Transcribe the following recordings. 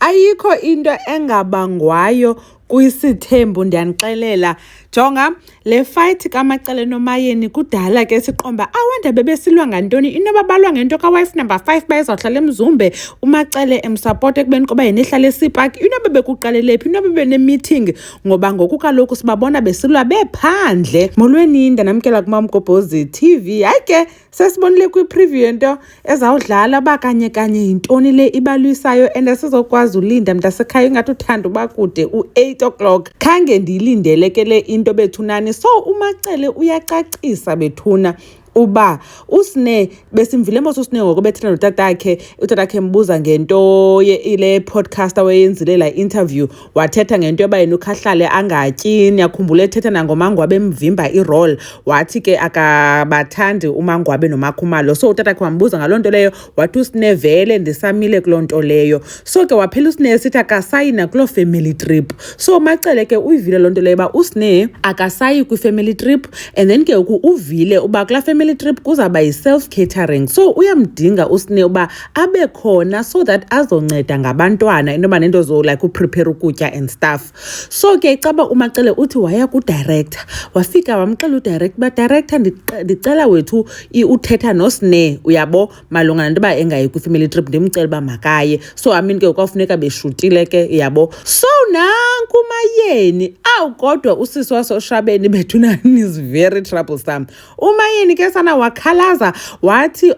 ayikho into engabangwayo kwisithembu ndiyanixelela. Jonga, le fight kaMacele noMayeni kudala ke siqomba awanda bebesilwa ngantoni inoba balwa ngento ka-wife number 5 bayezawuhlala eMzumbe uMacele emsupport ekubeni koba yena ehlala eSeapark inoba bekuqalele phi inoba bene-meeting ngoba ngoku kaloku sibabona besilwa bephandle. Molweni ndanamkela kuMamgobhozi TV. Hayi ke sesibonile kwi-preview yento ezawudlala uba kanye yintoni le ibalwisayo and asizokwazi ulinda mntasekhaya ingathi uthanda uba kude u-8 o'clock khange ndiyilindele ke le into bethunani. So uMacele uyacacisa bethuna uba usine besimvile mos usine ngoko bethina notatakhe utatakhe embuza ngento ile podcast awayenzile la interview wathetha ngento yoba yena ukhahlale angatyi. Yakhumbula ethetha nangomangwabe emvimba i-role wathi ke akabathandi umangwabe nomakhumalo. So utatakhe wambuza ngaloo nto leyo wathi usine vele ndisamile kuloo nto leyo. So ke waphela usine esithi akasayina kuloo family trip. So Macele ke uyivile loo nto leyo uba usine akasayi kwi-family trip and then ke uvile uba kulaa family trip kuzaba yi-self catering. So uyamdinga usine uba abe khona so that azonceda ngabantwana inoba nento zo like uprepare ukutya and stuff. So ke caba uMacele uthi waya ku-director wafika wamxela udirector uba director ndicela wethu uthetha nosine uyabo malunga nento uba engayi kwi-family trip ndimcela uba makaye. So amin ke kwafuneka beshutile ke yabo. So nanku uMayeni kodwa usisi wasoShabeni bethunani is very troublesome. uMayeni ke sana wakhalaza wathi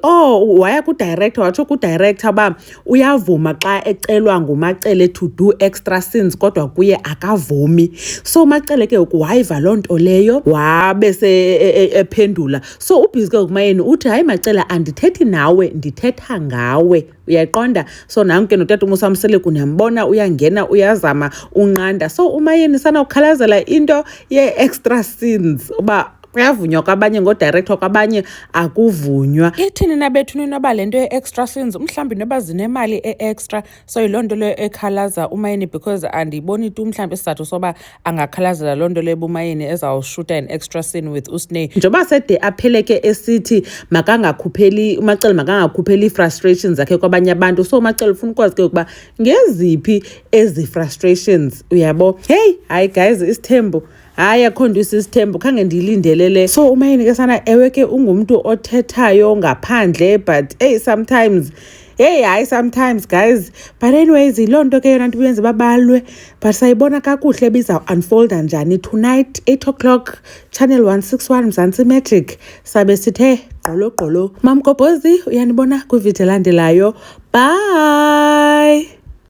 waya ku-director watsho ku-director uba uyavuma xa ecelwa nguMacele to do extra scenes kodwa kuye akavumi. So Macele ke wayiva loo nto leyo wabe ephendula. So ubhizi ke uMayeni uthi hayi Macele andithethi nawe ndithetha ngawe uyayiqonda. So nanke notata uMusamsele kuniyambona uyangena uyazama unqanda. So uMayeni sana ukhalazela into ye-extra scenes uba kuyavunywa kwabanye ngodirector kwabanye akuvunywa. Ithini na bethuni noba le nto ye-extra scenes mhlawumbi noba zinemali e-extra. So yiloo nto leyo ekhalaza uMayeni because andiyiboni tu mhlawumbi isizathu soba angakhalazela loo nto leyo uMayeni ezawushuta an extra scene with usine. Njengoba sede apheleke esithi uMacele makangakhupheli ii-frustrations zakhe kwabanye abantu. So uMacele ufuna ukwazi ke ukuba ngeziphi ezi frustrations uyabo. Hey hayi guys isithembu hayi akhondisa isithembu khange ndiyilindelele. So uMayeni ke sana ewe ke ungumntu othethayo ngaphandle but sometimes guys but anyways yiloo nto ke yona nto uyenza babalwe but sayibona kakuhle biza unfolda njani tonight 8 o'clock channel 161 Mzansi Magic sabe sithe gqolo. Mamgobhozi uyanibona kwivideo elandelayo. Bye.